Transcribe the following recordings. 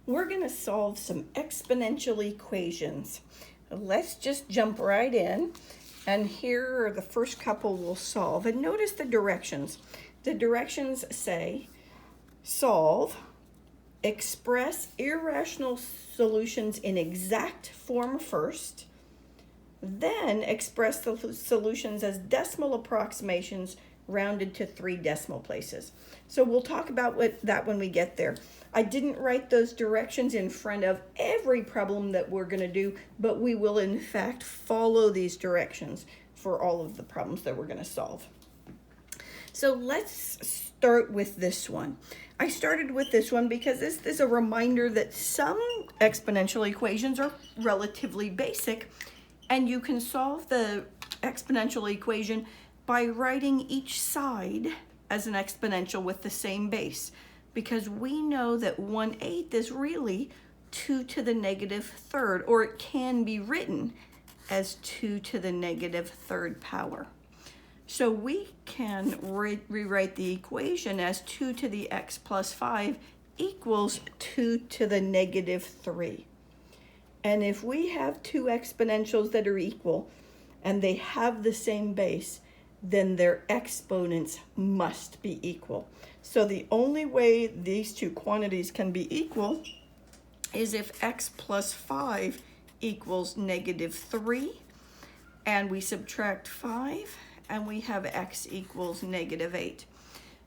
We're going to solve some exponential equations. Let's just jump right in. And here are the first couple we'll solve. And notice the directions. The directions say solve, express irrational solutions in exact form first, then express the solutions as decimal approximations rounded to 3 decimal places. So we'll talk about that when we get there. I didn't write those directions in front of every problem that we're going to do, but we will in fact follow these directions for all of the problems that we're going to solve. So let's start with this one. I started with this one because this is a reminder that some exponential equations are relatively basic, and you can solve the exponential equation by writing each side as an exponential with the same base, because we know that 1/8 is really 2 to the negative third, or it can be written as 2 to the negative third power. So we can rewrite the equation as 2 to the x plus 5 equals 2 to the negative 3. And if we have two exponentials that are equal and they have the same base, then their exponents must be equal. So the only way these two quantities can be equal is if x plus 5 equals negative 3, and we subtract 5, and we have x equals negative 8.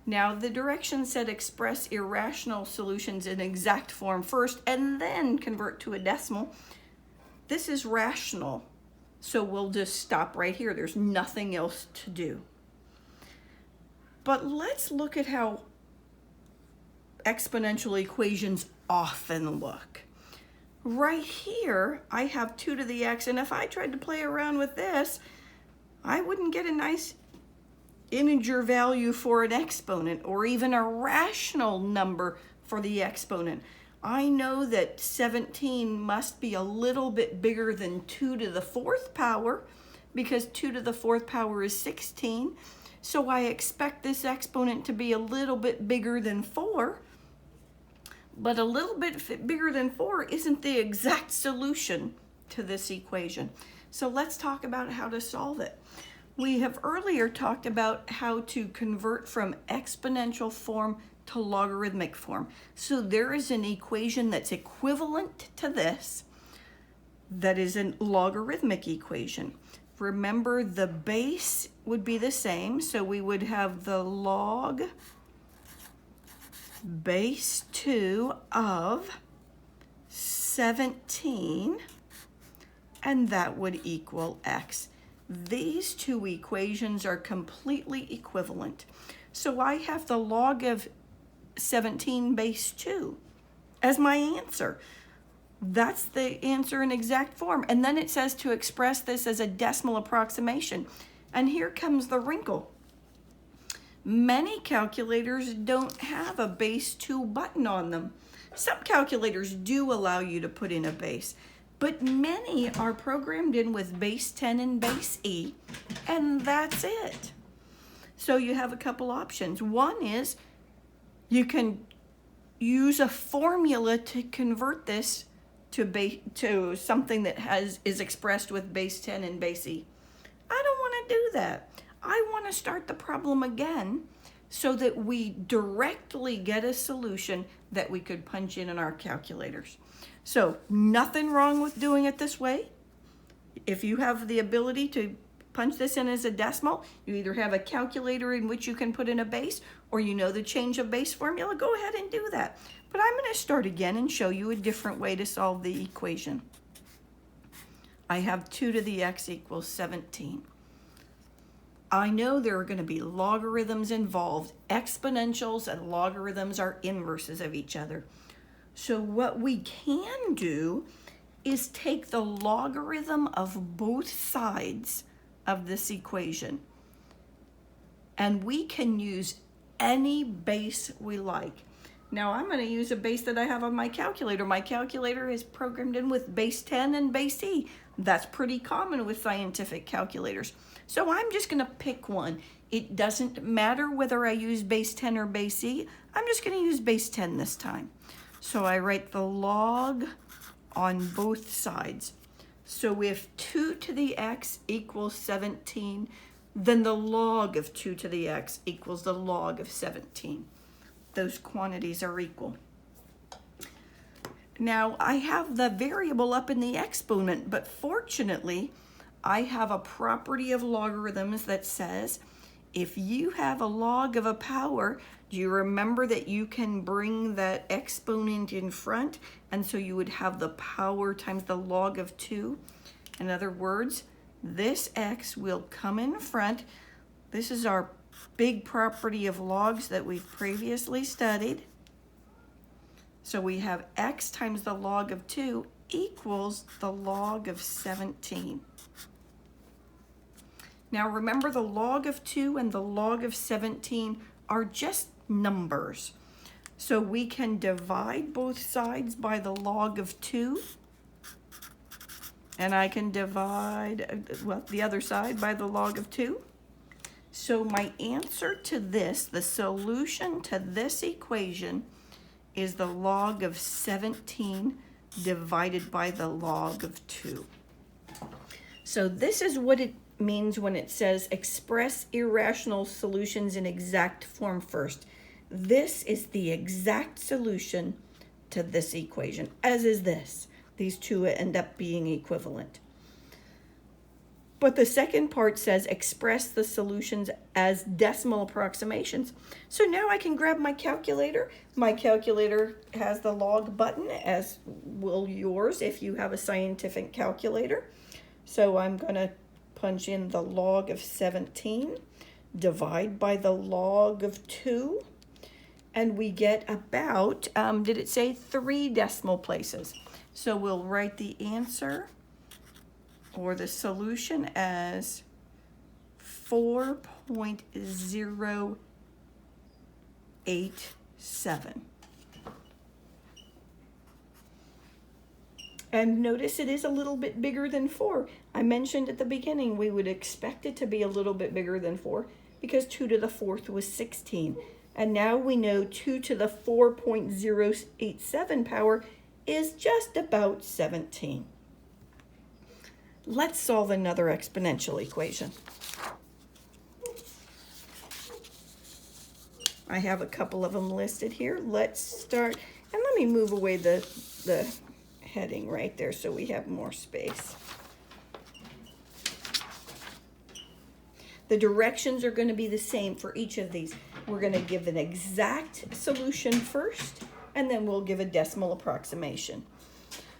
Now the direction said express irrational solutions in exact form first and then convert to a decimal. This is rational, so we'll just stop right here. There's nothing else to do. But let's look at how exponential equations often look. Right here, I have 2 to the x, and if I tried to play around with this, I wouldn't get a nice integer value for an exponent or even a rational number for the exponent. I know that 17 must be a little bit bigger than 2 to the 4th power, because 2 to the 4th power is 16. So I expect this exponent to be a little bit bigger than 4. But a little bit bigger than 4 isn't the exact solution to this equation. So let's talk about how to solve it. We have earlier talked about how to convert from exponential form to logarithmic form. So there is an equation that's equivalent to this that is a logarithmic equation. Remember, the base would be the same, so we would have the log base 2 of 17, and that would equal x. These two equations are completely equivalent. So I have the log of 17 base 2 as my answer. That's the answer in exact form. And then it says to express this as a decimal approximation. And here comes the wrinkle. Many calculators don't have a base 2 button on them. Some calculators do allow you to put in a base, but many are programmed in with base 10 and base E, and that's it. So you have a couple options. One is you can use a formula to convert this to something that is expressed with base 10 and base E. I don't want to do that. I want to start the problem again so that we directly get a solution that we could punch in our calculators. So nothing wrong with doing it this way. If you have the ability to punch this in as a decimal, you either have a calculator in which you can put in a base, or you know the change of base formula, go ahead and do that. But I'm going to start again and show you a different way to solve the equation. I have 2 to the x equals 17. I know there are going to be logarithms involved. Exponentials and logarithms are inverses of each other. So what we can do is take the logarithm of both sides of this equation, and we can use any base we like. Now I'm going to use a base that I have on my calculator. My calculator is programmed in with base 10 and base E. That's pretty common with scientific calculators. So I'm just going to pick one. It doesn't matter whether I use base 10 or base E. I'm just going to use base 10 this time. So I write the log on both sides. So if 2 to the x equals 17, then the log of 2 to the x equals the log of 17. Those quantities are equal. Now I have the variable up in the exponent, but fortunately I have a property of logarithms that says if you have a log of a power, do you remember that you can bring that exponent in front? And so you would have the power times the log of 2. In other words, this x will come in front. This is our big property of logs that we've previously studied. So we have x times the log of 2 equals the log of 17. Now remember, the log of 2 and the log of 17 are just numbers. So we can divide both sides by the log of 2. And I can divide, well, the other side by the log of 2. So my answer to this, the solution to this equation, is the log of 17 divided by the log of 2. So this is what it means when it says express irrational solutions in exact form first. This is the exact solution to this equation, as is this. These two end up being equivalent. But the second part says express the solutions as decimal approximations. So now I can grab my calculator. My calculator has the log button, as will yours if you have a scientific calculator. So I'm going to punch in the log of 17, divide by the log of 2, and we get about, did it say 3 decimal places? So we'll write the answer or the solution as 4.087. And notice it is a little bit bigger than 4. I mentioned at the beginning we would expect it to be a little bit bigger than 4 because 2 to the 4th was 16. And now we know 2 to the 4.087 power is just about 17. Let's solve another exponential equation. I have a couple of them listed here. Let's start, and let me move away the heading right there so we have more space. The directions are going to be the same for each of these. We're going to give an exact solution first, and then we'll give a decimal approximation.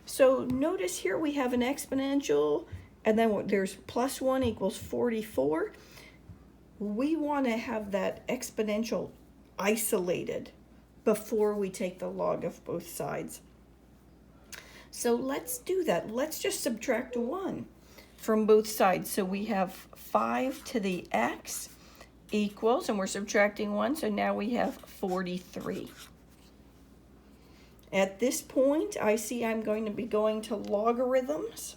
So notice here we have an exponential, and then there's plus 1 equals 44. We want to have that exponential isolated before we take the log of both sides. So let's do that. Let's just subtract 1 from both sides. So we have 5 to the x equals, and we're subtracting 1, so now we have 43. At this point, I see I'm going to be going to logarithms.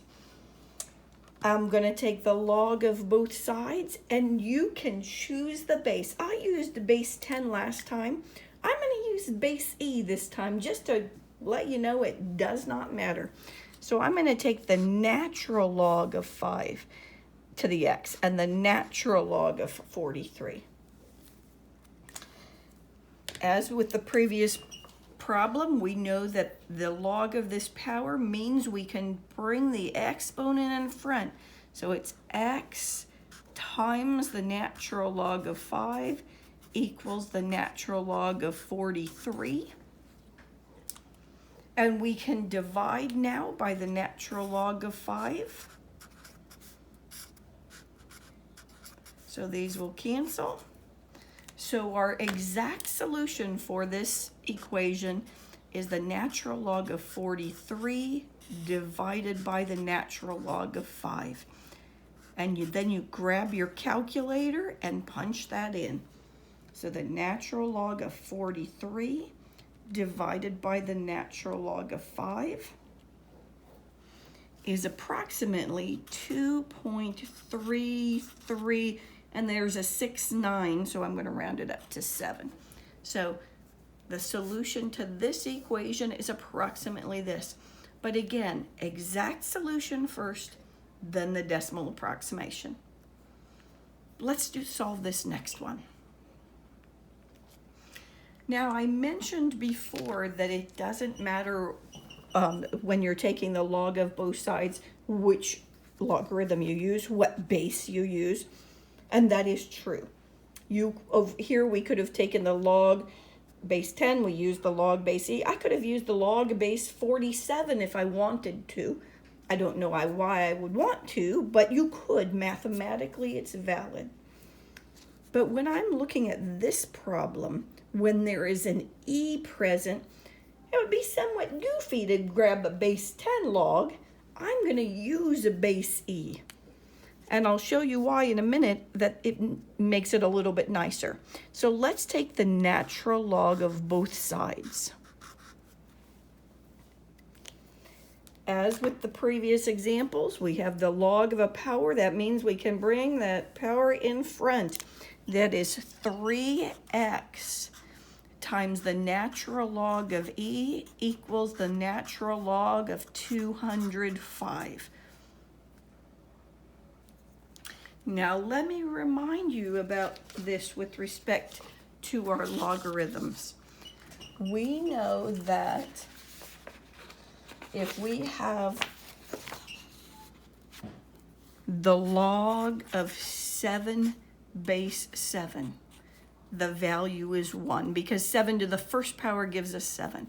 I'm going to take the log of both sides, and you can choose the base. I used base 10 last time. I'm going to use base e this time just to let you know it does not matter. So I'm going to take the natural log of 5 to the x and the natural log of 43. As with the previous problem, we know that the log of this power means we can bring the exponent in front. So it's x times the natural log of 5 equals the natural log of 43. And we can divide now by the natural log of 5. So these will cancel. So our exact solution for this equation is the natural log of 43 divided by the natural log of 5. And then you grab your calculator and punch that in. So the natural log of 43 divided by the natural log of 5 is approximately 2.33, and there's a 6.9, so I'm going to round it up to 7. So The solution to this equation is approximately this. But again, exact solution first, then the decimal approximation. Let's solve this next one. Now, I mentioned before that it doesn't matter when you're taking the log of both sides, which logarithm you use, what base you use, and that is true. Here we could have taken the log base 10, we used the log base e. I could have used the log base 47 if I wanted to. I don't know why I would want to, but you could. Mathematically, it's valid. But when I'm looking at this problem, when there is an e present, it would be somewhat goofy to grab a base 10 log. I'm going to use a base e. And I'll show you why in a minute that it makes it a little bit nicer. So let's take the natural log of both sides. As with the previous examples, we have the log of a power. That means we can bring that power in front. That is 3x times the natural log of e equals the natural log of 205. Now let me remind you about this with respect to our logarithms. We know that if we have the log of 7 base 7, the value is 1 because 7 to the first power gives us 7.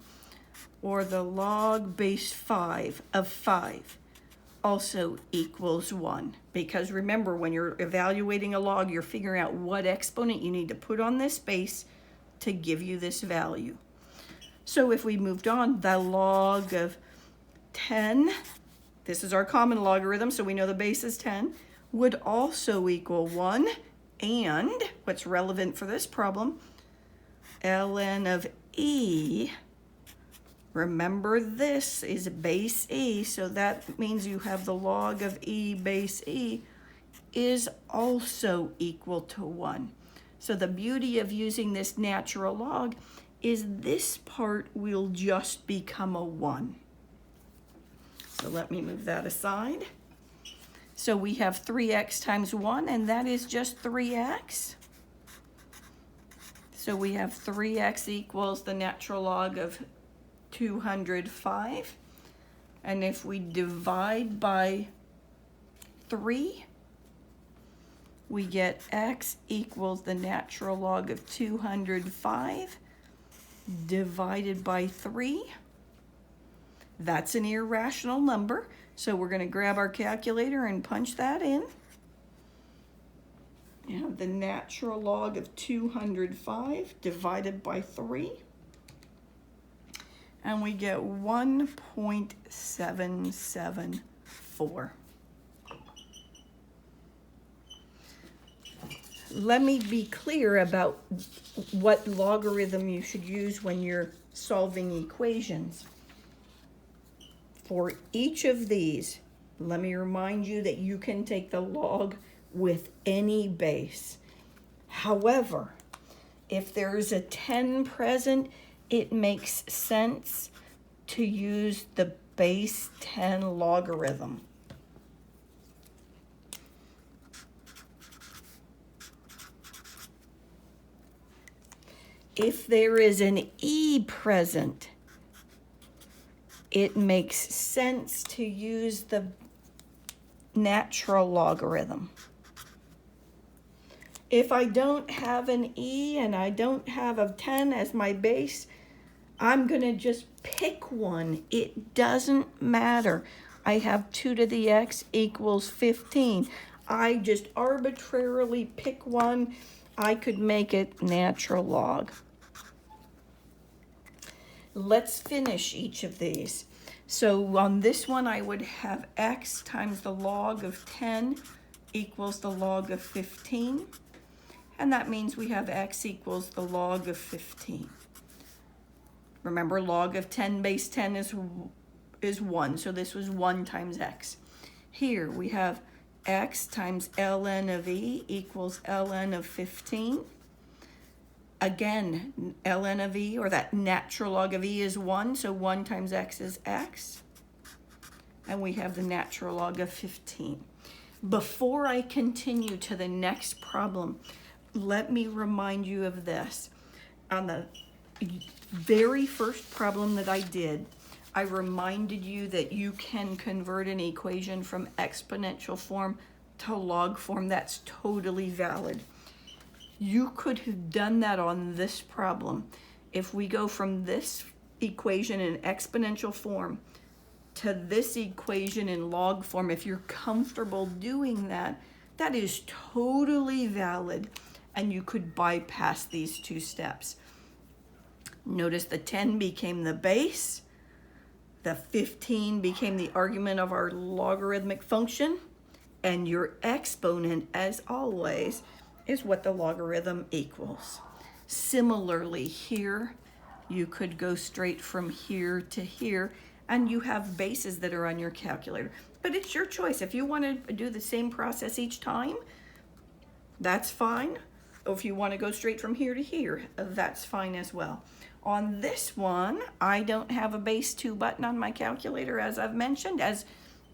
Or the log base 5 of 5 also equals 1. Because remember, when you're evaluating a log, you're figuring out what exponent you need to put on this base to give you this value. So if we moved on, the log of 10, this is our common logarithm, so we know the base is 10, would also equal 1. And what's relevant for this problem, ln of e, remember this is base e, so that means you have the log of e base e is also equal to 1. So the beauty of using this natural log is this part will just become a 1. So let me move that aside. So we have 3x times 1, and that is just 3x. So we have 3x equals the natural log of 205. And if we divide by 3, we get x equals the natural log of 205 divided by 3. That's an irrational number. So we're going to grab our calculator and punch that in. You have the natural log of 205 divided by 3. And we get 1.774. Let me be clear about what logarithm you should use when you're solving equations. For each of these, let me remind you that you can take the log with any base. However, if there's a 10 present, it makes sense to use the base 10 logarithm. If there is an e present, it makes sense to use the natural logarithm. If I don't have an e and I don't have a 10 as my base, I'm going to just pick one. It doesn't matter. I have 2 to the x equals 15. I just arbitrarily pick one. I could make it natural log. Let's finish each of these. So on this one, I would have x times the log of 10 equals the log of 15. And that means we have x equals the log of 15. Remember, log of 10 base 10 is 1, so this was 1 times x. Here we have x times ln of e equals ln of 15. Again, ln of e, or that natural log of e, is 1, so 1 times x is x. And we have the natural log of 15. Before I continue to the next problem, let me remind you of this. On the very first problem that I did, I reminded you that you can convert an equation from exponential form to log form. That's totally valid. You could have done that on this problem. If we go from this equation in exponential form to this equation in log form, if you're comfortable doing that, that is totally valid, and you could bypass these two steps. Notice the 10 became the base, the 15 became the argument of our logarithmic function, and your exponent, as always, is what the logarithm equals. Similarly, here, you could go straight from here to here, and you have bases that are on your calculator. But it's your choice. If you want to do the same process each time, that's fine. Or if you want to go straight from here to here, that's fine as well. On this one, I don't have a base 2 button on my calculator, as I've mentioned, as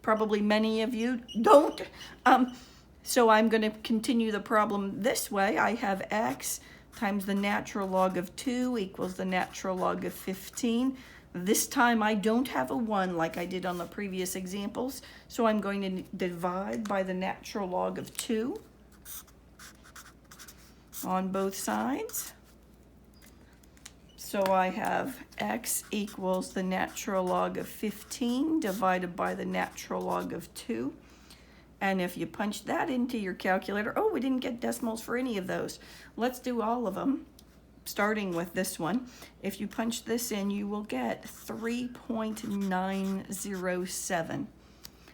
probably many of you don't. So I'm going to continue the problem this way. I have x times the natural log of 2 equals the natural log of 15. This time I don't have a 1 like I did on the previous examples, so I'm going to divide by the natural log of 2 on both sides. So I have x equals the natural log of 15 divided by the natural log of 2. And if you punch that into your calculator, oh, we didn't get decimals for any of those. Let's do all of them, starting with this one. If you punch this in, you will get 3.907.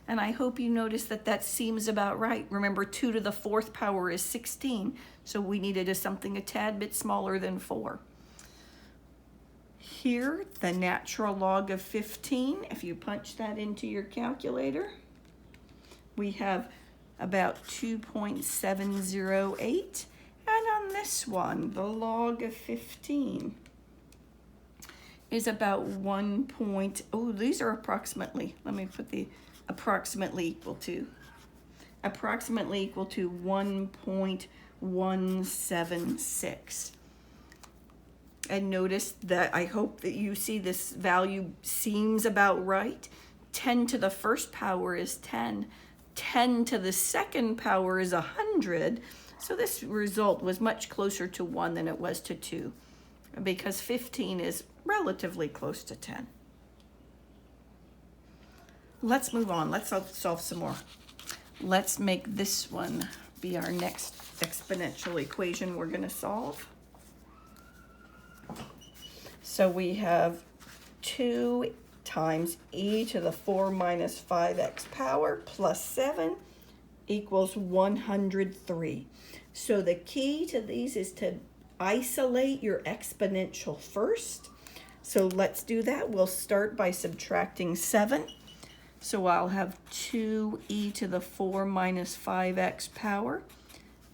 And I hope you notice that that seems about right. Remember, 2 to the 4th power is 16, so we needed something a tad bit smaller than 4. Here, the natural log of 15, if you punch that into your calculator, we have about 2.708. And on this one, the log of 15 is about 1 point, oh, these are approximately, let me put the approximately equal to 1.176. And notice that I hope that you see this value seems about right. 10 to the 1st power is 10. 10 to the 2nd power is 100. So this result was much closer to 1 than it was to 2, because 15 is relatively close to 10. Let's move on. Let's solve some more. Let's make this one be our next exponential equation we're going to solve. So we have 2 times e to the 4 minus 5x power plus 7 equals 103. So the key to these is to isolate your exponential first. So let's do that. We'll start by subtracting 7. So I'll have 2e to the 4 minus 5x power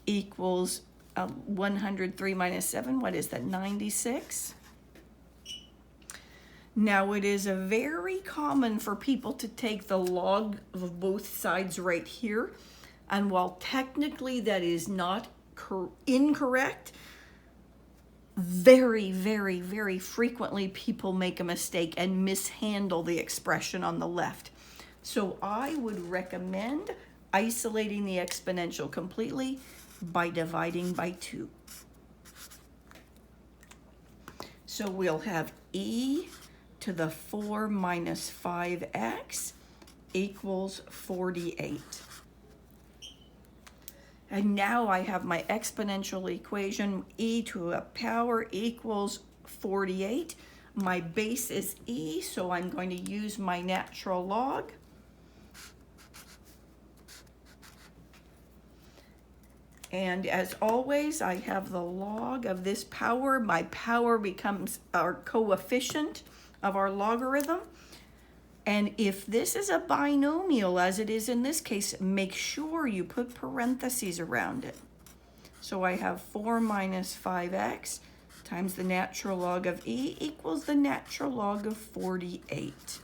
equals 103 minus 7. What is that, 96? Now, it is very common for people to take the log of both sides right here. And while technically that is not incorrect, very, very, very frequently people make a mistake and mishandle the expression on the left. So I would recommend isolating the exponential completely by dividing by 2. So we'll have e to the 4 minus 5x equals 48. And now I have my exponential equation, e to a power equals 48. My base is e, so I'm going to use my natural log. And as always, I have the log of this power. My power becomes our coefficient of our logarithm. And if this is a binomial, as it is in this case, make sure you put parentheses around it. So I have 4 minus 5x times the natural log of e equals the natural log of 48.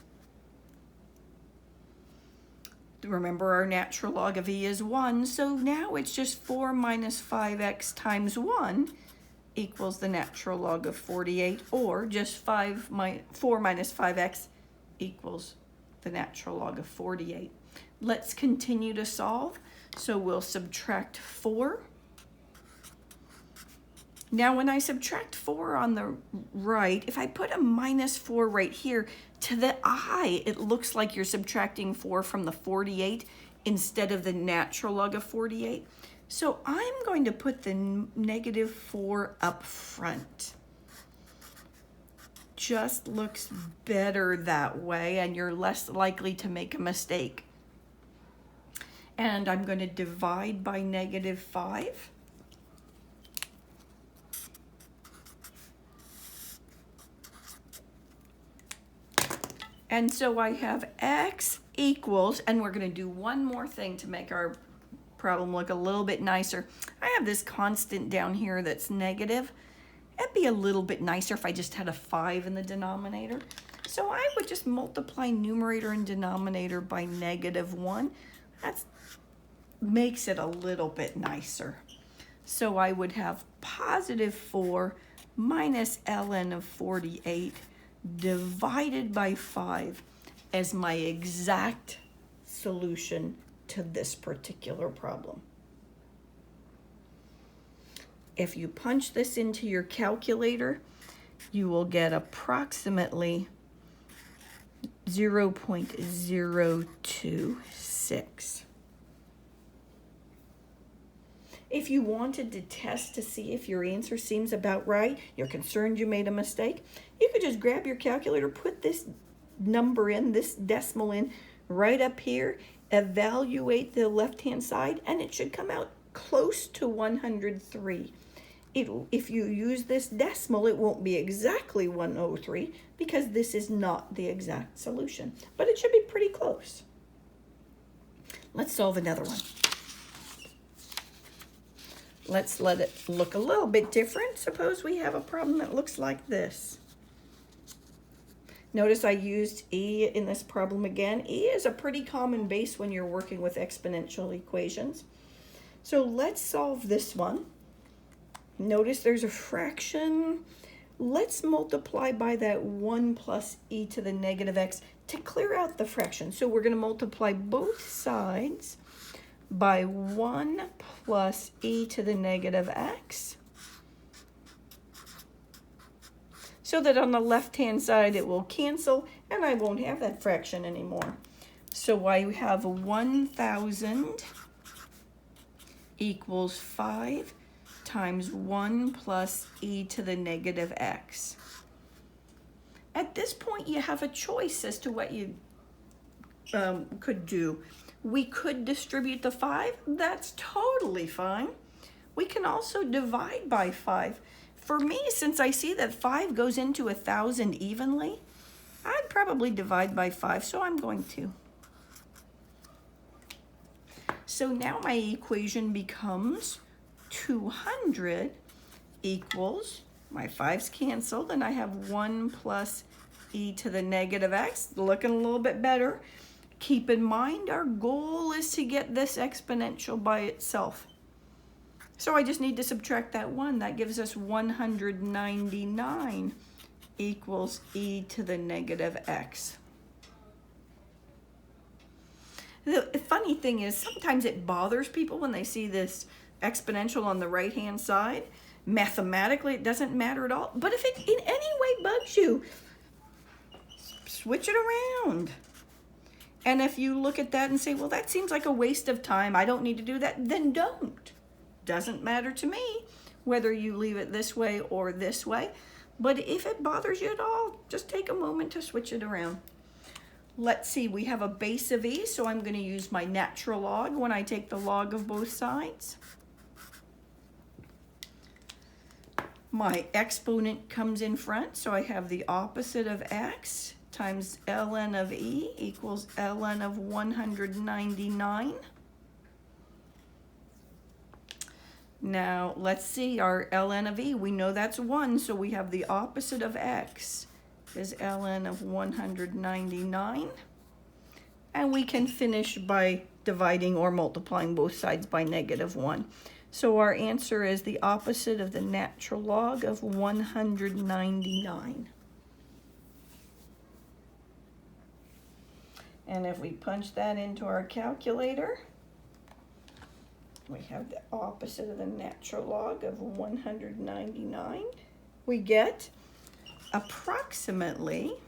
Remember, our natural log of e is 1, so now it's just 4 minus 5x times 1 equals the natural log of 48, or just 4 minus 5x equals the natural log of 48. Let's continue to solve. So we'll subtract 4. Now when I subtract 4 on the right, if I put a minus 4 right here, to the eye, it looks like you're subtracting 4 from the 48 instead of the natural log of 48. So I'm going to put the negative 4 up front. Just looks better that way, and you're less likely to make a mistake. And I'm going to divide by negative 5. And so I have x equals, and we're going to do one more thing to make our problem look a little bit nicer. I have this constant down here that's negative. It'd be a little bit nicer if I just had a 5 in the denominator. So I would just multiply numerator and denominator by negative 1. That makes it a little bit nicer. So I would have positive 4 minus ln of 48 divided by 5 as my exact solution to this particular problem. If you punch this into your calculator, you will get approximately 0.026. If you wanted to test to see if your answer seems about right, you're concerned you made a mistake, you could just grab your calculator, put this number in, this decimal in, right up here, evaluate the left-hand side, and it should come out close to 103. If you use this decimal, it won't be exactly 103 because this is not the exact solution, but it should be pretty close. Let's solve another one. Let's let it look a little bit different. Suppose we have a problem that looks like this. Notice I used e in this problem again. E is a pretty common base when you're working with exponential equations. So let's solve this one. Notice there's a fraction. Let's multiply by that 1 plus e to the negative x to clear out the fraction. So we're going to multiply both sides by 1 plus e to the negative x, so that on the left-hand side it will cancel and I won't have that fraction anymore. So I have 1,000 equals 5 times 1 plus e to the negative x. At this point, you have a choice as to what you could do. We could distribute the 5. That's totally fine. We can also divide by 5. For me, since I see that 5 goes into 1,000 evenly, I'd probably divide by 5, so I'm going to. So now my equation becomes 200 equals, my 5's canceled, and I have 1 plus e to the negative x, looking a little bit better. Keep in mind, our goal is to get this exponential by itself. So I just need to subtract that 1. That gives us 199 equals e to the negative x. The funny thing is, sometimes it bothers people when they see this exponential on the right-hand side. Mathematically, it doesn't matter at all. But if it in any way bugs you, switch it around. And if you look at that and say, well, that seems like a waste of time, I don't need to do that, then don't. Doesn't matter to me whether you leave it this way or this way. But if it bothers you at all, just take a moment to switch it around. Let's see, we have a base of e, so I'm going to use my natural log when I take the log of both sides. My exponent comes in front, so I have the opposite of x times ln of e equals ln of 199. Now, let's see our ln of e. We know that's 1, so we have the opposite of x is ln of 199. And we can finish by dividing or multiplying both sides by -1. So our answer is the opposite of the natural log of 199. And if we punch that into our calculator, we have the opposite of the natural log of 199. We get approximately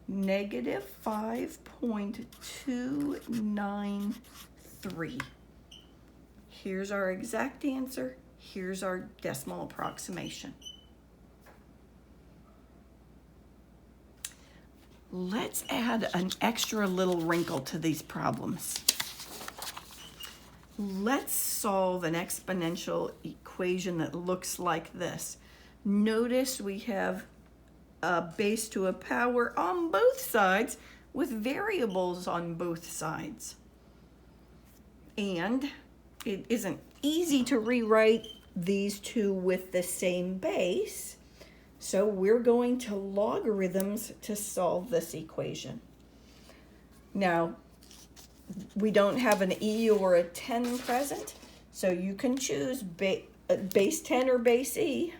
-5.293. Here's our exact answer. Here's our decimal approximation. Let's add an extra little wrinkle to these problems. Let's solve an exponential equation that looks like this. Notice we have a base to a power on both sides with variables on both sides. And it isn't easy to rewrite these two with the same base, so we're going to logarithms to solve this equation. Now, we don't have an e or a 10 present, so you can choose base 10 or base e.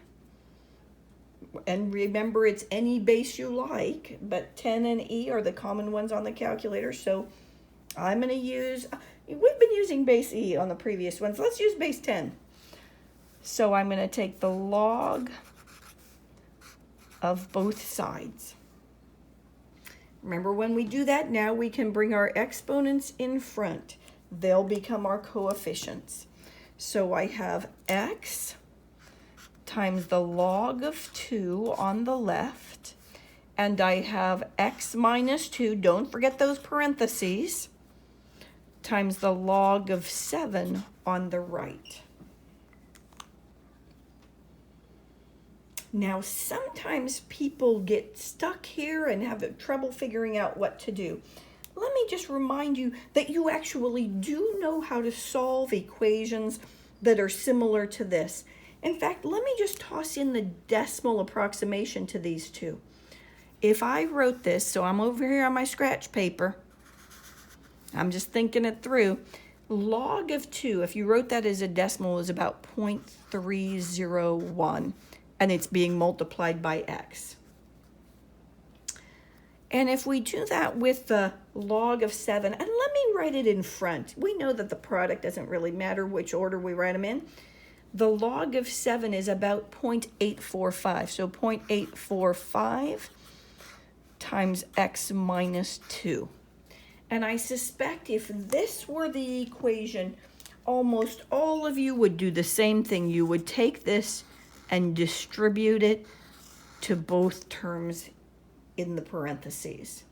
And remember, it's any base you like, but 10 and e are the common ones on the calculator. So I'm going to use, we've been using base e on the previous ones. Let's use base 10. So I'm going to take the log of both sides. Remember, when we do that, now we can bring our exponents in front. They'll become our coefficients. So I have x times the log of 2 on the left, and I have x minus 2, don't forget those parentheses, times the log of 7 on the right. Now, sometimes people get stuck here and have trouble figuring out what to do. Let me just remind you that you actually do know how to solve equations that are similar to this. In fact, let me just toss in the decimal approximation to these two. If I wrote this, so I'm over here on my scratch paper, I'm just thinking it through. Log of 2, if you wrote that as a decimal, is about 0.301, and it's being multiplied by x. And if we do that with the log of 7, and let me write it in front. We know that the product doesn't really matter which order we write them in. The log of 7 is about 0.845. So 0.845 times x minus 2. And I suspect if this were the equation, almost all of you would do the same thing. You would take this and distribute it to both terms in the parentheses.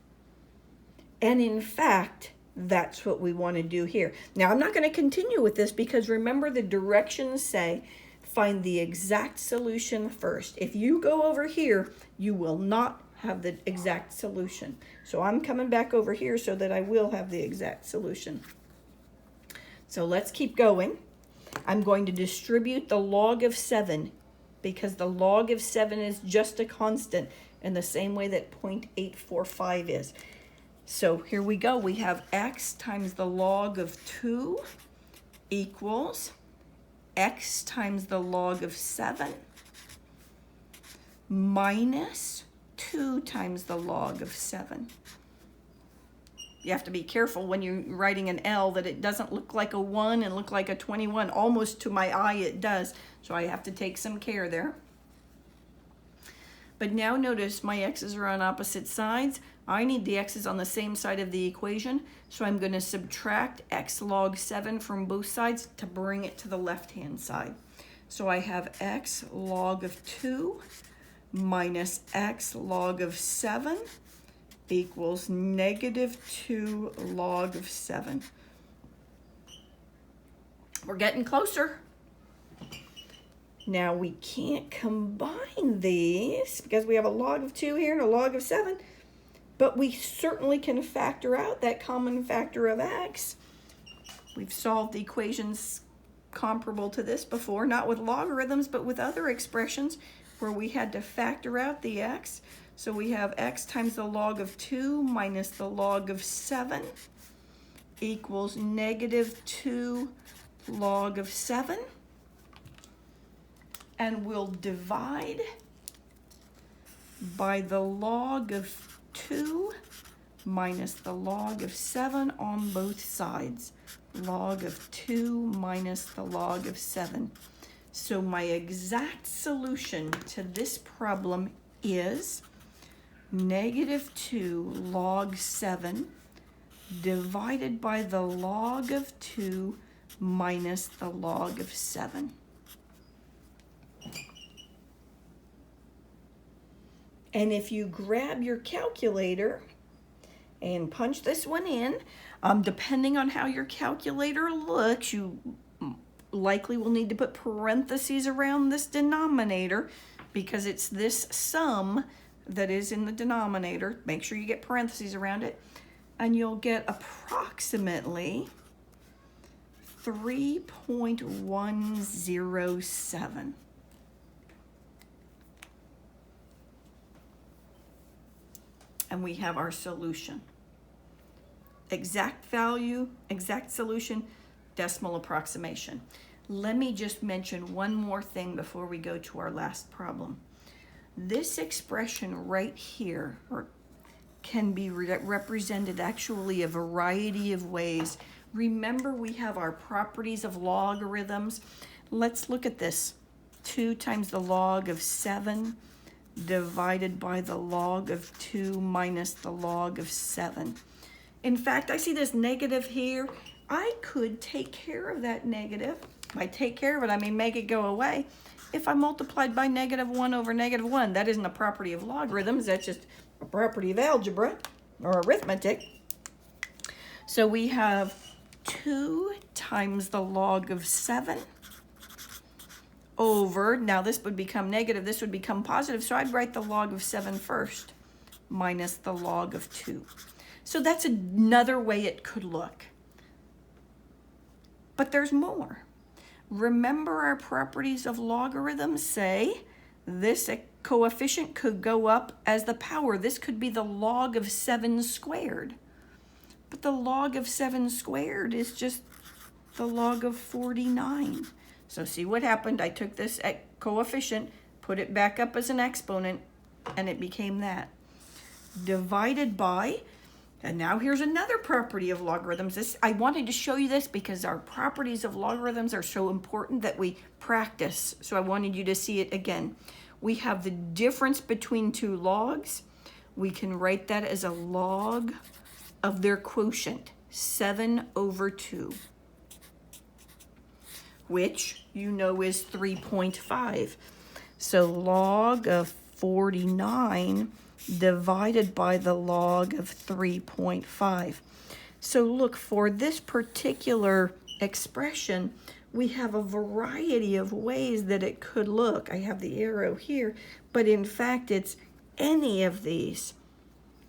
And in fact, that's what we want to do here. Now, I'm not going to continue with this because remember the directions say find the exact solution first. If you go over here, you will not have the exact solution. So I'm coming back over here so that I will have the exact solution. So let's keep going. I'm going to distribute the log of 7 because the log of 7 is just a constant in the same way that 0.845 is. So here we go. We have x times the log of 2 equals x times the log of 7 minus 2 times the log of 7. You have to be careful when you're writing an L that it doesn't look like a 1 and look like a 21. Almost to my eye it does, so I have to take some care there. But now notice my x's are on opposite sides. I need the x's on the same side of the equation, so I'm going to subtract x log 7 from both sides to bring it to the left-hand side. So I have x log of 2 minus x log of 7 equals -2 log of 7. We're getting closer. Now we can't combine these because we have a log of 2 here and a log of 7, but we certainly can factor out that common factor of x. We've solved equations comparable to this before, not with logarithms, but with other expressions where we had to factor out the x. So we have x times the log of 2 minus the log of 7 equals negative 2 log of 7. And we'll divide by the log of 2 minus the log of 7 on both sides. Log of 2 minus the log of 7. So my exact solution to this problem is negative 2 log 7 divided by the log of 2 minus the log of 7. And if you grab your calculator and punch this one in, depending on how your calculator looks, you likely will need to put parentheses around this denominator because it's this sum that is in the denominator. Make sure you get parentheses around it. And you'll get approximately 3.107. And we have our solution. Exact value, exact solution, decimal approximation. Let me just mention one more thing before we go to our last problem. This expression right here can be represented actually a variety of ways. Remember, we have our properties of logarithms. Let's look at this. 2 times the log of 7 divided by the log of 2 minus the log of 7. In fact, I see this negative here. I could take care of that negative. By take care of it, I mean make it go away. If I multiplied by negative 1 over negative 1, that isn't a property of logarithms. That's just a property of algebra or arithmetic. So we have 2 times the log of 7 over, now this would become negative, this would become positive, so I'd write the log of 7 first, minus the log of 2. So that's another way it could look. But there's more. Remember, our properties of logarithms say this coefficient could go up as the power. This could be the log of 7 squared. But the log of 7 squared is just the log of 49. So see what happened? I took this coefficient, put it back up as an exponent, and it became that. Divided by, and now here's another property of logarithms. I wanted to show you this because our properties of logarithms are so important that we practice. So I wanted you to see it again. We have the difference between two logs. We can write that as a log of their quotient, 7 over 2. Which you know is 3.5. So log of 49 divided by the log of 3.5. So look, for this particular expression, we have a variety of ways that it could look. I have the arrow here, but in fact, it's any of these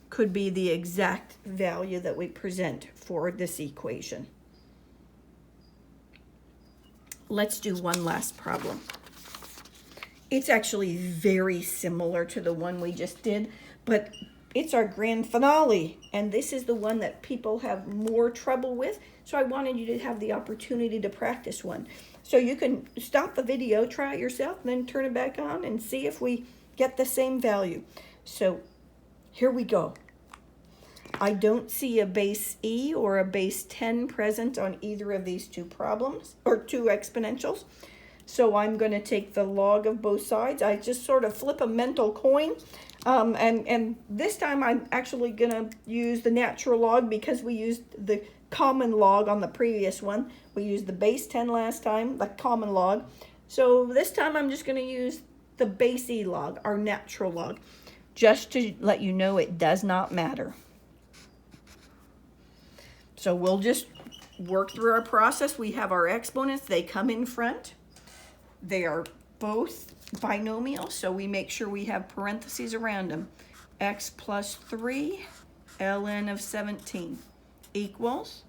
could be the exact value that we present for this equation. Let's do one last problem. It's actually very similar to the one we just did, but it's our grand finale, and this is the one that people have more trouble with, so I wanted you to have the opportunity to practice one. So you can stop the video, try it yourself, and then turn it back on and see if we get the same value. So here we go. I don't see a base e or a base 10 present on either of these two problems, or two exponentials. So I'm going to take the log of both sides. I just sort of flip a mental coin. And this time I'm actually going to use the natural log because we used the common log on the previous one. We used the base 10 last time, the common log. So this time I'm just going to use the base e log, our natural log, just to let you know it does not matter. So we'll just work through our process. We have our exponents. They come in front. They are both binomial, so we make sure we have parentheses around them. X plus 3 ln of 17 equals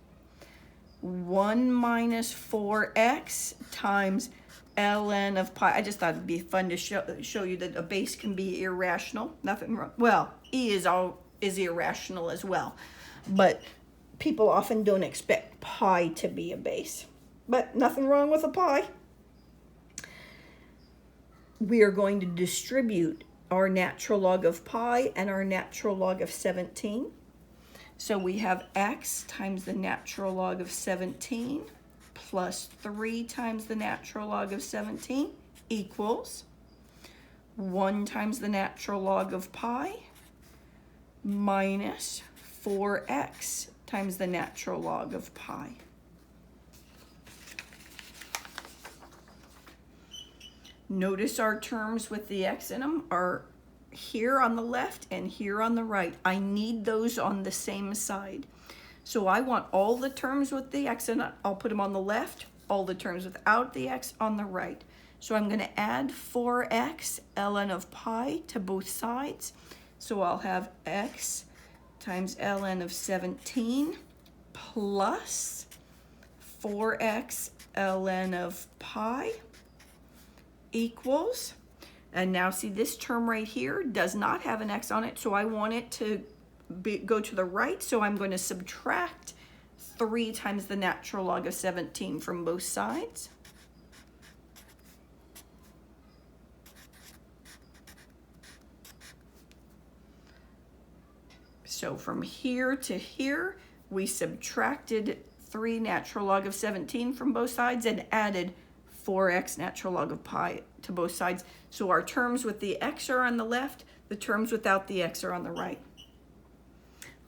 1 minus 4x times ln of pi. I just thought it'd be fun to show you that a base can be irrational. Nothing wrong. Well, e is irrational as well, but people often don't expect pi to be a base. But nothing wrong with a pi. We are going to distribute our natural log of pi and our natural log of 17. So we have x times the natural log of 17 plus 3 times the natural log of 17 equals 1 times the natural log of pi minus 4x times the natural log of pi. Notice our terms with the x in them are here on the left and here on the right. I need those on the same side. So I want all the terms with the x in it, I'll put them on the left, all the terms without the x on the right. So I'm going to add 4x ln of pi to both sides. So I'll have x times ln of 17 plus 4x ln of pi equals, and now see this term right here does not have an x on it, so I want it to go to the right, so I'm going to subtract 3 times the natural log of 17 from both sides. So from here to here, we subtracted 3 natural log of 17 from both sides and added 4x natural log of pi to both sides. So our terms with the x are on the left, the terms without the x are on the right.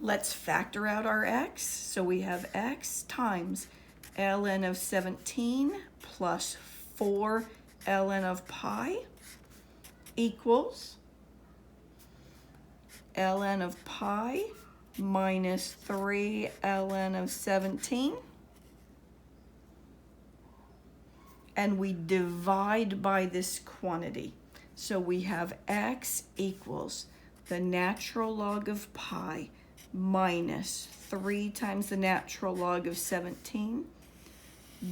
Let's factor out our x. So we have x times ln of 17 plus 4 ln of pi equals ln of pi minus 3 ln of 17. And we divide by this quantity. So we have x equals the natural log of pi minus 3 times the natural log of 17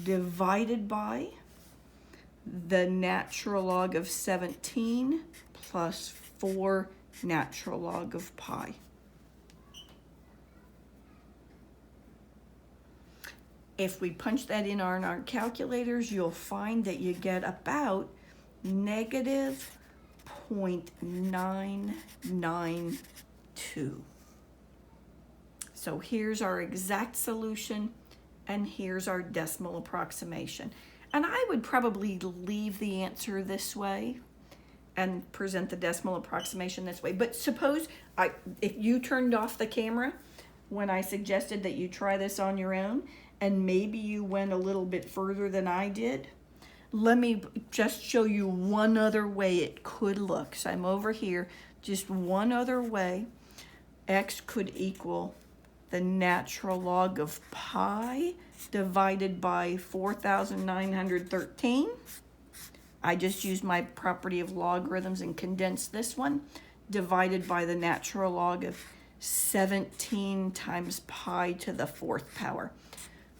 divided by the natural log of 17 plus 4 natural log of pi. If we punch that in our calculators, you'll find that you get about negative 0.992. So here's our exact solution, and here's our decimal approximation. And I would probably leave the answer this way and present the decimal approximation this way. But suppose if you turned off the camera when I suggested that you try this on your own, and maybe you went a little bit further than I did, let me just show you one other way it could look. So I'm over here, just one other way. X could equal the natural log of pi divided by 4,913. I just used my property of logarithms and condensed this one, divided by the natural log of 17 times pi to the 4th power.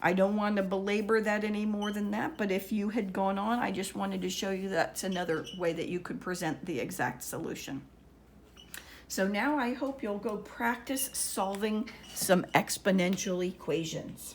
I don't want to belabor that any more than that, but if you had gone on, I just wanted to show you that's another way that you could present the exact solution. So now I hope you'll go practice solving some exponential equations.